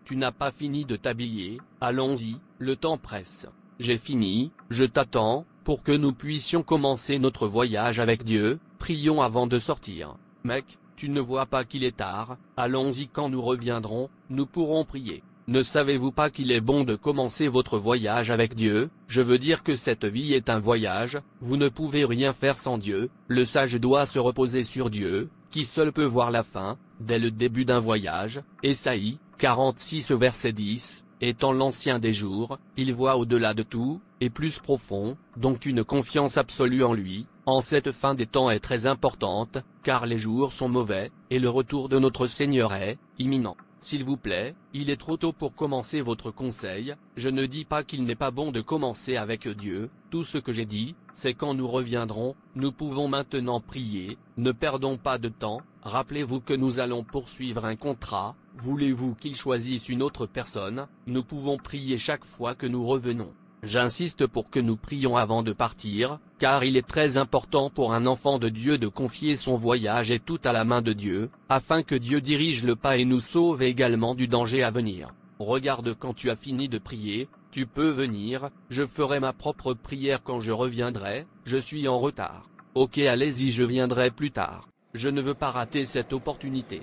tu n'as pas fini de t'habiller, allons-y, le temps presse. J'ai fini, je t'attends, pour que nous puissions commencer notre voyage avec Dieu, prions avant de sortir. Mec, tu ne vois pas qu'il est tard, allons-y quand nous reviendrons, nous pourrons prier. Ne savez-vous pas qu'il est bon de commencer votre voyage avec Dieu? Je veux dire que cette vie est un voyage, vous ne pouvez rien faire sans Dieu, le sage doit se reposer sur Dieu, qui seul peut voir la fin, dès le début d'un voyage. Ésaïe, 46 verset 10, étant l'ancien des jours, il voit au-delà de tout, et plus profond, donc une confiance absolue en lui, en cette fin des temps est très importante, car les jours sont mauvais, et le retour de notre Seigneur est imminent. S'il vous plaît, il est trop tôt pour commencer votre conseil, je ne dis pas qu'il n'est pas bon de commencer avec Dieu, tout ce que j'ai dit, c'est quand nous reviendrons, nous pouvons maintenant prier, ne perdons pas de temps, rappelez-vous que nous allons poursuivre un contrat, voulez-vous qu'il choisisse une autre personne, nous pouvons prier chaque fois que nous revenons. J'insiste pour que nous prions avant de partir, car il est très important pour un enfant de Dieu de confier son voyage et tout à la main de Dieu, afin que Dieu dirige le pas et nous sauve également du danger à venir. Regarde, quand tu as fini de prier, tu peux venir, je ferai ma propre prière quand je reviendrai, je suis en retard. Ok, allez-y, je viendrai plus tard. Je ne veux pas rater cette opportunité.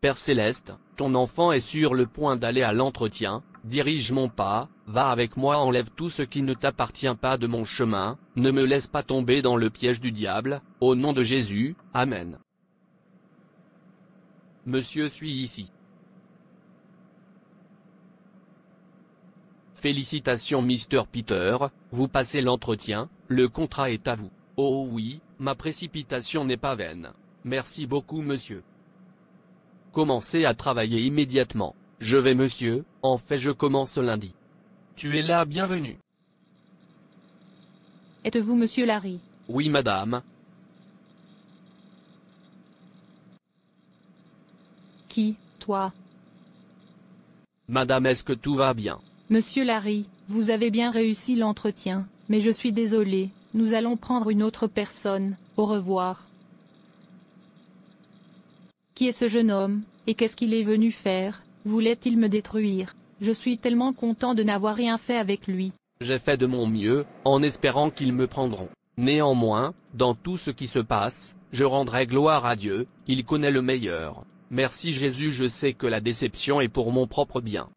Père Céleste, ton enfant est sur le point d'aller à l'entretien, dirige mon pas, va avec moi, enlève tout ce qui ne t'appartient pas de mon chemin, ne me laisse pas tomber dans le piège du diable, au nom de Jésus, Amen. Monsieur, suis ici. Félicitations Mr. Peter, vous passez l'entretien, le contrat est à vous. Oh oui, ma précipitation n'est pas vaine. Merci beaucoup monsieur. Commencez à travailler immédiatement. Je vais monsieur, en fait je commence lundi. Tu es là, bienvenue. Êtes-vous monsieur Larry? Oui madame. Qui, toi? Madame, est-ce que tout va bien? Monsieur Larry, vous avez bien réussi l'entretien, mais je suis désolé, nous allons prendre une autre personne, au revoir. Qui est ce jeune homme, et qu'est-ce qu'il est venu faire? Voulait-il me détruire? Je suis tellement content de n'avoir rien fait avec lui. J'ai fait de mon mieux, en espérant qu'ils me prendront. Néanmoins, dans tout ce qui se passe, je rendrai gloire à Dieu, il connaît le meilleur. Merci Jésus, je sais que la déception est pour mon propre bien.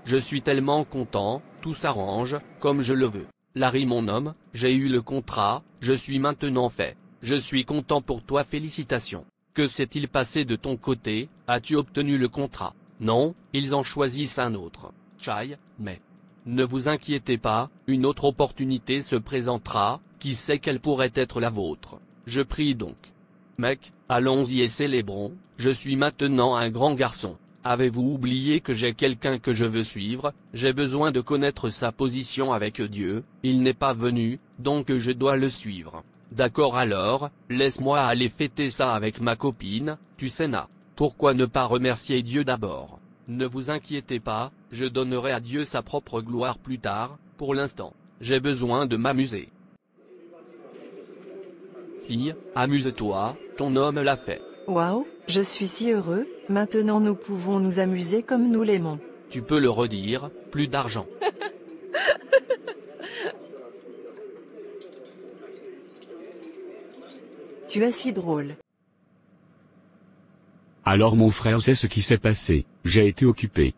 Je suis tellement content, tout s'arrange, comme je le veux. Larry mon homme, j'ai eu le contrat, je suis maintenant fait. Je suis content pour toi, félicitations. Que s'est-il passé de ton côté, as-tu obtenu le contrat? Non, ils en choisissent un autre. Chai, mais... Ne vous inquiétez pas, une autre opportunité se présentera, qui sait quelle pourrait être la vôtre. Je prie donc. Mec, allons-y et célébrons, je suis maintenant un grand garçon. Avez-vous oublié que j'ai quelqu'un que je veux suivre? J'ai besoin de connaître sa position avec Dieu, il n'est pas venu, donc je dois le suivre. D'accord alors, laisse-moi aller fêter ça avec ma copine, tu sais na. Pourquoi ne pas remercier Dieu d'abord? Ne vous inquiétez pas, je donnerai à Dieu sa propre gloire plus tard, pour l'instant, j'ai besoin de m'amuser. Fille, amuse-toi, ton homme l'a fait. Waouh, je suis si heureux, maintenant nous pouvons nous amuser comme nous l'aimons. Tu peux le redire, plus d'argent. Tu es si drôle. Alors mon frère sait ce qui s'est passé, j'ai été occupé.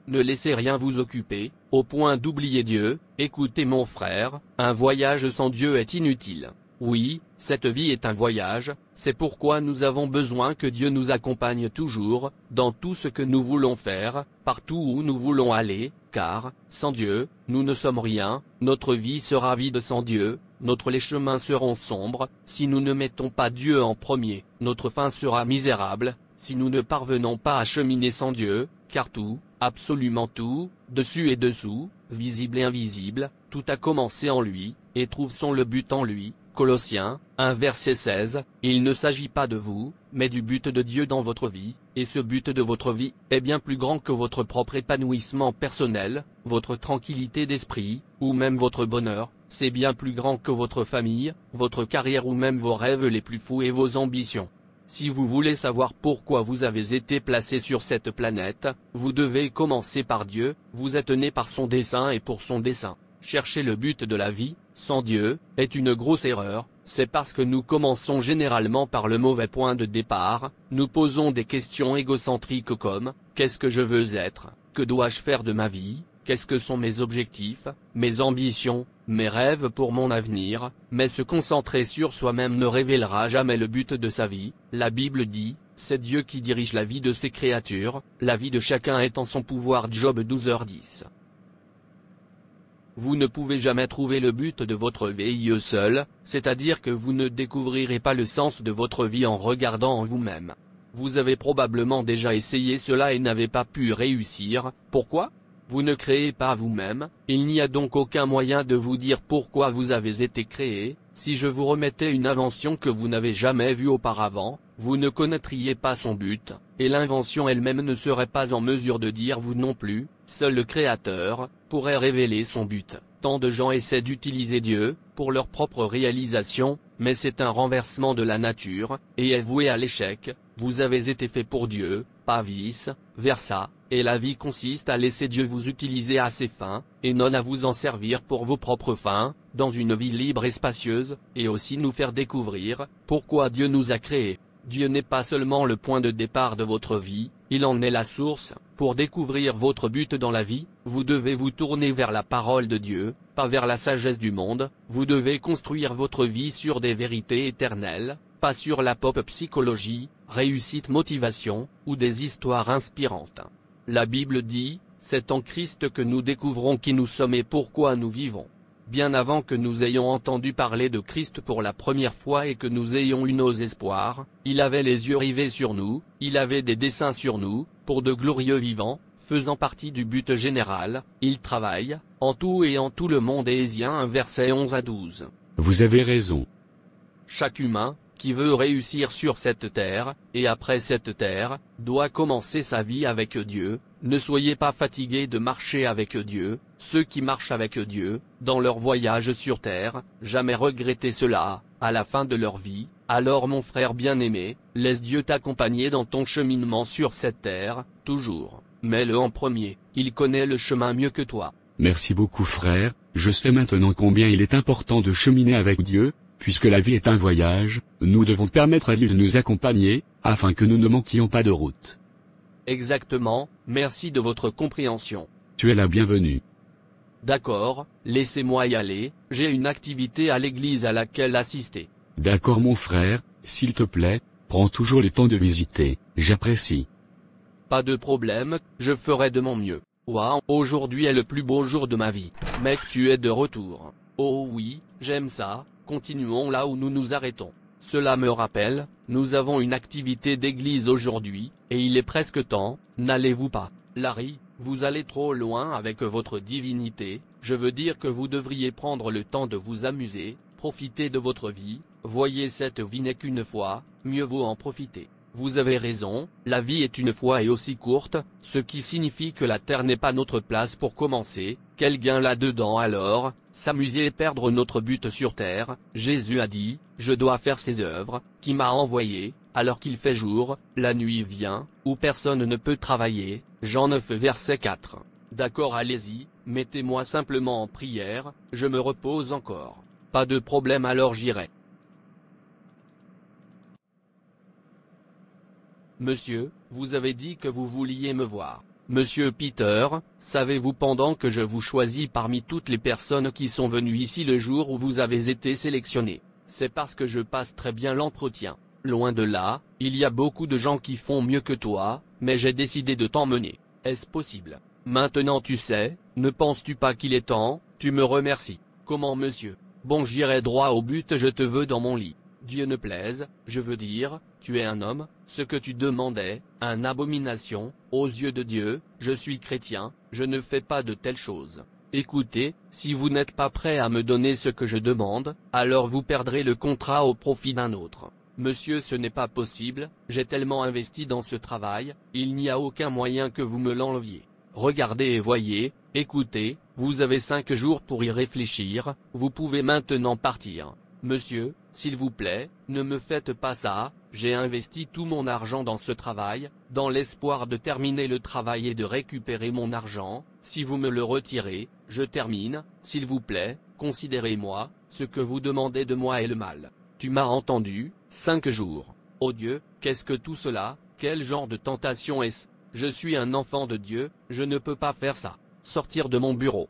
Ne laissez rien vous occuper, au point d'oublier Dieu. Écoutez mon frère, un voyage sans Dieu est inutile. Oui, cette vie est un voyage, c'est pourquoi nous avons besoin que Dieu nous accompagne toujours, dans tout ce que nous voulons faire, partout où nous voulons aller, car, sans Dieu, nous ne sommes rien, notre vie sera vide sans Dieu, les chemins seront sombres, si nous ne mettons pas Dieu en premier, notre fin sera misérable, si nous ne parvenons pas à cheminer sans Dieu, car tout, absolument tout, dessus et dessous, visible et invisible, tout a commencé en lui, et trouve son le but en lui. Colossiens, 1 verset 16, il ne s'agit pas de vous, mais du but de Dieu dans votre vie, et ce but de votre vie est bien plus grand que votre propre épanouissement personnel, votre tranquillité d'esprit, ou même votre bonheur, c'est bien plus grand que votre famille, votre carrière ou même vos rêves les plus fous et vos ambitions. Si vous voulez savoir pourquoi vous avez été placé sur cette planète, vous devez commencer par Dieu, vous êtes né par son dessein et pour son dessein. Chercher le but de la vie, sans Dieu, est une grosse erreur, c'est parce que nous commençons généralement par le mauvais point de départ, nous posons des questions égocentriques comme « Qu'est-ce que je veux être ? Que dois-je faire de ma vie ? Qu'est-ce que sont mes objectifs, mes ambitions, mes rêves pour mon avenir ?» Mais se concentrer sur soi-même ne révélera jamais le but de sa vie. La Bible dit, c'est Dieu qui dirige la vie de ses créatures, la vie de chacun est en son pouvoir. Job 12h10. Vous ne pouvez jamais trouver le but de votre vie seul, c'est-à-dire que vous ne découvrirez pas le sens de votre vie en regardant en vous-même. Vous avez probablement déjà essayé cela et n'avez pas pu réussir. Pourquoi ? Vous ne créez pas vous-même, il n'y a donc aucun moyen de vous dire pourquoi vous avez été créé. Si je vous remettais une invention que vous n'avez jamais vue auparavant, vous ne connaîtriez pas son but, et l'invention elle-même ne serait pas en mesure de dire vous non plus. Seul le Créateur pourrait révéler son but. Tant de gens essaient d'utiliser Dieu pour leur propre réalisation, mais c'est un renversement de la nature, et est voué à l'échec. Vous avez été fait pour Dieu, pas vice versa, et la vie consiste à laisser Dieu vous utiliser à ses fins, et non à vous en servir pour vos propres fins, dans une vie libre et spacieuse, et aussi nous faire découvrir pourquoi Dieu nous a créés. Dieu n'est pas seulement le point de départ de votre vie, il en est la source. Pour découvrir votre but dans la vie, vous devez vous tourner vers la parole de Dieu, pas vers la sagesse du monde. Vous devez construire votre vie sur des vérités éternelles, pas sur la pop psychologie, réussite motivation, ou des histoires inspirantes. La Bible dit, c'est en Christ que nous découvrons qui nous sommes et pourquoi nous vivons. Bien avant que nous ayons entendu parler de Christ pour la première fois et que nous ayons eu nos espoirs, il avait les yeux rivés sur nous, il avait des desseins sur nous, pour de glorieux vivants, faisant partie du but général, il travaille, en tout et en tout le monde. Éphésiens 1 verset 11 à 12. Vous avez raison. Chaque humain, qui veut réussir sur cette terre, et après cette terre, doit commencer sa vie avec Dieu. Ne soyez pas fatigués de marcher avec Dieu. Ceux qui marchent avec Dieu, dans leur voyage sur terre, jamais regretter cela, à la fin de leur vie. Alors mon frère bien-aimé, laisse Dieu t'accompagner dans ton cheminement sur cette terre, toujours. Mets-le en premier, il connaît le chemin mieux que toi. Merci beaucoup frère, je sais maintenant combien il est important de cheminer avec Dieu. Puisque la vie est un voyage, nous devons permettre à Dieu de nous accompagner, afin que nous ne manquions pas de route. Exactement, merci de votre compréhension. Tu es la bienvenue. D'accord, laissez-moi y aller, j'ai une activité à l'église à laquelle assister. D'accord mon frère, s'il te plaît, prends toujours le temps de visiter, j'apprécie. Pas de problème, je ferai de mon mieux. Waouh, aujourd'hui est le plus beau jour de ma vie. Mec, tu es de retour. Oh oui, j'aime ça. Continuons là où nous nous arrêtons. Cela me rappelle, nous avons une activité d'église aujourd'hui, et il est presque temps, n'allez-vous pas? Larry, vous allez trop loin avec votre divinité, je veux dire que vous devriez prendre le temps de vous amuser, profiter de votre vie, voyez cette vie n'est qu'une fois, mieux vaut en profiter. Vous avez raison, la vie est une fois et aussi courte, ce qui signifie que la terre n'est pas notre place pour commencer. Quel gain là-dedans alors, s'amuser et perdre notre but sur terre? Jésus a dit, je dois faire ses œuvres, qui m'a envoyé, alors qu'il fait jour, la nuit vient, où personne ne peut travailler. Jean 9 verset 4. D'accord, allez-y, mettez-moi simplement en prière, je me repose encore. Pas de problème, alors j'irai. Monsieur, vous avez dit que vous vouliez me voir. Monsieur Peter, savez-vous pendant que je vous choisis parmi toutes les personnes qui sont venues ici le jour où vous avez été sélectionné, c'est parce que je passe très bien l'entretien. Loin de là, il y a beaucoup de gens qui font mieux que toi, mais j'ai décidé de t'emmener. Est-ce possible? Maintenant tu sais, ne penses-tu pas qu'il est temps? Tu me remercies. Comment monsieur? Bon, j'irai droit au but, je te veux dans mon lit. Dieu ne plaise, je veux dire, tu es un homme, ce que tu demandais, une abomination, aux yeux de Dieu. Je suis chrétien, je ne fais pas de telles choses. Écoutez, si vous n'êtes pas prêt à me donner ce que je demande, alors vous perdrez le contrat au profit d'un autre. Monsieur, ce n'est pas possible, j'ai tellement investi dans ce travail, il n'y a aucun moyen que vous me l'enleviez. Regardez et voyez, écoutez, vous avez 5 jours pour y réfléchir, vous pouvez maintenant partir. Monsieur, s'il vous plaît, ne me faites pas ça, J'ai investi tout mon argent dans ce travail, dans l'espoir de terminer le travail et de récupérer mon argent. Si vous me le retirez, je termine, s'il vous plaît, considérez-moi, ce que vous demandez de moi est le mal. Tu m'as entendu, 5 jours. Oh Dieu, qu'est-ce que tout cela, quel genre de tentation est-ce? Je suis un enfant de Dieu, je ne peux pas faire ça. Sortir de mon bureau.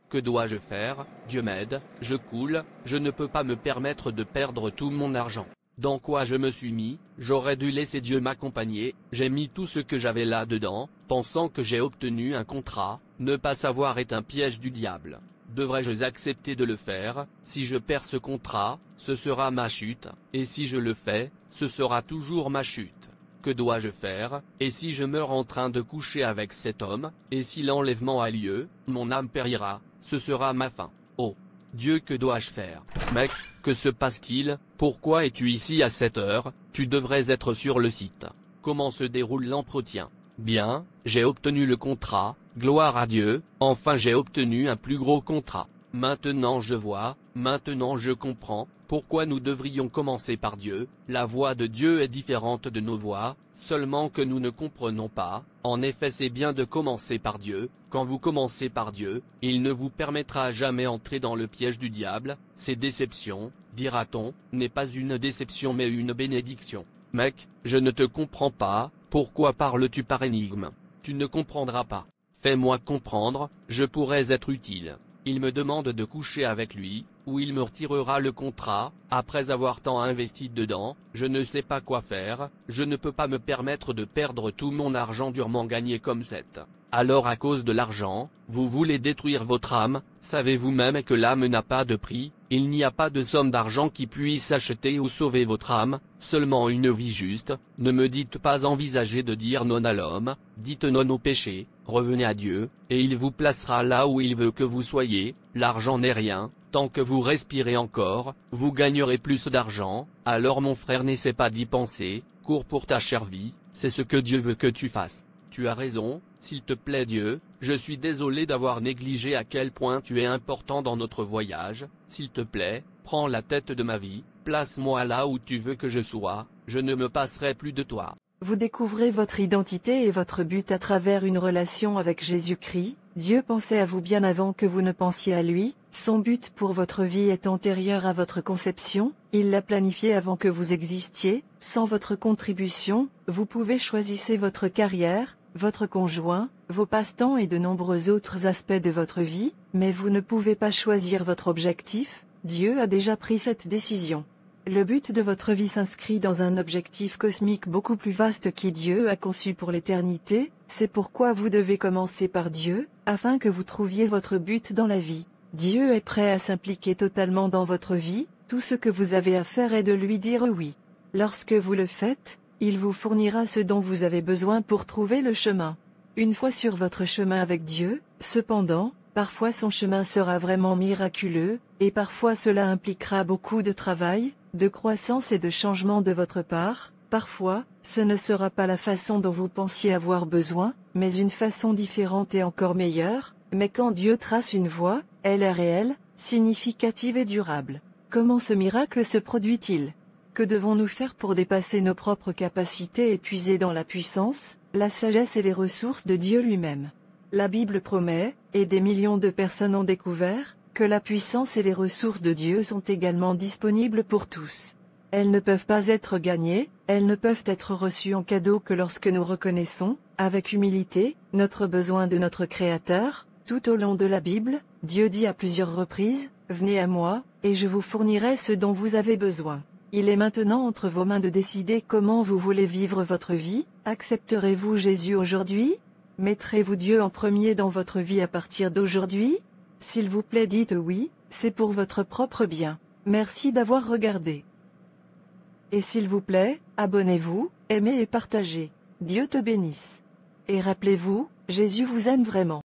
Que dois-je faire? Dieu m'aide, je coule, je ne peux pas me permettre de perdre tout mon argent. Dans quoi je me suis mis? J'aurais dû laisser Dieu m'accompagner, j'ai mis tout ce que j'avais là-dedans, pensant que j'ai obtenu un contrat. Ne pas savoir est un piège du diable. Devrais-je accepter de le faire? Si je perds ce contrat, ce sera ma chute, et si je le fais, ce sera toujours ma chute. Que dois-je faire? Et si je meurs en train de coucher avec cet homme, et si l'enlèvement a lieu, mon âme périra, ce sera ma fin. Oh Dieu, que dois-je faire? Mec, que se passe-t-il? Pourquoi es-tu ici à cette heure? Tu devrais être sur le site. Comment se déroule l'entretien? Bien, j'ai obtenu le contrat, gloire à Dieu, enfin j'ai obtenu un plus gros contrat. Maintenant je vois, maintenant je comprends, pourquoi nous devrions commencer par Dieu. La voix de Dieu est différente de nos voix, seulement que nous ne comprenons pas. En effet, c'est bien de commencer par Dieu. Quand vous commencez par Dieu, il ne vous permettra jamais entrer dans le piège du diable. Ces déceptions, dira-t-on, n'est pas une déception mais une bénédiction. Mec, je ne te comprends pas, pourquoi parles-tu par énigme? Tu ne comprendras pas. Fais-moi comprendre, je pourrais être utile. Il me demande de coucher avec lui, ou il me retirera le contrat. Après avoir tant investi dedans, je ne sais pas quoi faire, je ne peux pas me permettre de perdre tout mon argent durement gagné comme cette. Alors à cause de l'argent, vous voulez détruire votre âme? Savez-vous même que l'âme n'a pas de prix? Il n'y a pas de somme d'argent qui puisse acheter ou sauver votre âme, seulement une vie juste. Ne me dites pas envisager de dire non à l'homme, dites non au péché, revenez à Dieu, et il vous placera là où il veut que vous soyez. L'argent n'est rien, tant que vous respirez encore, vous gagnerez plus d'argent. Alors mon frère, n'essaie pas d'y penser, cours pour ta chère vie, c'est ce que Dieu veut que tu fasses. Tu as raison, s'il te plaît Dieu, je suis désolé d'avoir négligé à quel point tu es important dans notre voyage. S'il te plaît, prends la tête de ma vie, place-moi là où tu veux que je sois, je ne me passerai plus de toi. Vous découvrez votre identité et votre but à travers une relation avec Jésus-Christ. Dieu pensait à vous bien avant que vous ne pensiez à lui. Son but pour votre vie est antérieur à votre conception. Il l'a planifié avant que vous existiez. Sans votre contribution, vous pouvez choisir votre carrière, votre conjoint, vos passe-temps et de nombreux autres aspects de votre vie, mais vous ne pouvez pas choisir votre objectif. Dieu a déjà pris cette décision. Le but de votre vie s'inscrit dans un objectif cosmique beaucoup plus vaste qui Dieu a conçu pour l'éternité. C'est pourquoi vous devez commencer par Dieu, afin que vous trouviez votre but dans la vie. Dieu est prêt à s'impliquer totalement dans votre vie, tout ce que vous avez à faire est de lui dire oui. Lorsque vous le faites, il vous fournira ce dont vous avez besoin pour trouver le chemin. Une fois sur votre chemin avec Dieu, cependant, parfois son chemin sera vraiment miraculeux, et parfois cela impliquera beaucoup de travail, de croissance et de changement de votre part. Parfois, ce ne sera pas la façon dont vous pensiez avoir besoin, mais une façon différente et encore meilleure. Mais quand Dieu trace une voie, elle est réelle, significative et durable. Comment ce miracle se produit-il? Que devons-nous faire pour dépasser nos propres capacités et puiser dans la puissance, la sagesse et les ressources de Dieu lui-même? La Bible promet, et des millions de personnes ont découvert, que la puissance et les ressources de Dieu sont également disponibles pour tous. Elles ne peuvent pas être gagnées, elles ne peuvent être reçues en cadeau que lorsque nous reconnaissons, avec humilité, notre besoin de notre Créateur. Tout au long de la Bible, Dieu dit à plusieurs reprises, « Venez à moi, et je vous fournirai ce dont vous avez besoin ». Il est maintenant entre vos mains de décider comment vous voulez vivre votre vie. Accepterez-vous Jésus aujourd'hui? Mettrez-vous Dieu en premier dans votre vie à partir d'aujourd'hui? S'il vous plaît, dites oui, c'est pour votre propre bien. Merci d'avoir regardé. Et s'il vous plaît, abonnez-vous, aimez et partagez. Dieu te bénisse. Et rappelez-vous, Jésus vous aime vraiment.